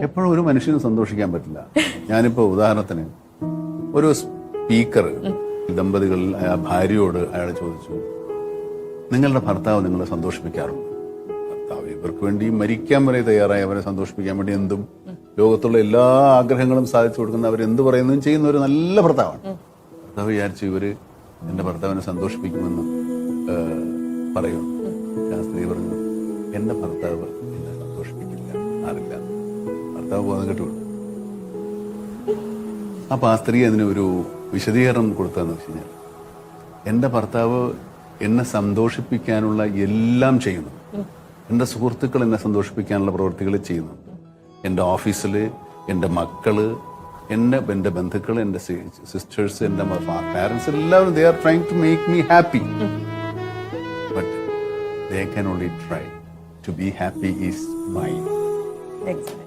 എപ്പോഴും ഒരു മനുഷ്യന് സന്തോഷിക്കാൻ പറ്റില്ല. ഞാനിപ്പോ ഉദാഹരണത്തിന് ഒരു സ്പീക്കർ ദമ്പതികൾ ഭാര്യയോട് അയാൾ ചോദിച്ചു, നിങ്ങളുടെ ഭർത്താവ് നിങ്ങളെ സന്തോഷിപ്പിക്കാറുണ്ട്? ഭർത്താവ് ഇവർക്ക് വേണ്ടി മരിക്കാൻ വരെ തയ്യാറായി അവരെ സന്തോഷിപ്പിക്കാൻ വേണ്ടി എന്തും ലോകത്തുള്ള എല്ലാ ആഗ്രഹങ്ങളും സാധിച്ചു കൊടുക്കുന്ന അവരെന്ത് പറയുന്നതും ചെയ്യുന്ന ഒരു നല്ല ഭർത്താവാണ്. ഭർത്താവ് വിചാരിച്ചു ഇവര് എന്റെ ഭർത്താവിനെ സന്തോഷിപ്പിക്കുമെന്ന് പറയുന്നു. ആ സ്ത്രീ പറഞ്ഞു, എന്റെ ഭർത്താവ് എന്നെ സന്തോഷിപ്പിക്കില്ല, അറിയില്ല. ഭർത്താവ് ബോധം കെട്ടുള്ളൂ. അപ്പൊ ആ സ്ത്രീ അതിന് ഒരു വിശദീകരണം കൊടുത്തതെന്ന് വെച്ച് കഴിഞ്ഞാൽ, എന്റെ ഭർത്താവ് എന്നെ സന്തോഷിപ്പിക്കാനുള്ള എല്ലാം ചെയ്യുന്നു. എന്റെ സുഹൃത്തുക്കൾ എന്നെ സന്തോഷിപ്പിക്കാനുള്ള പ്രവൃത്തികൾ ചെയ്യുന്നു. എന്റെ ഓഫീസില്, എന്റെ മക്കള്, എന്റെ ബന്ധുക്കൾ, എന്റെ സിസ്റ്റേഴ്സ്, എന്റെ പാരന്റ്സ് എല്ലാവരും they are trying to make me happy. But they can only try. To be happy is mine. Exactly.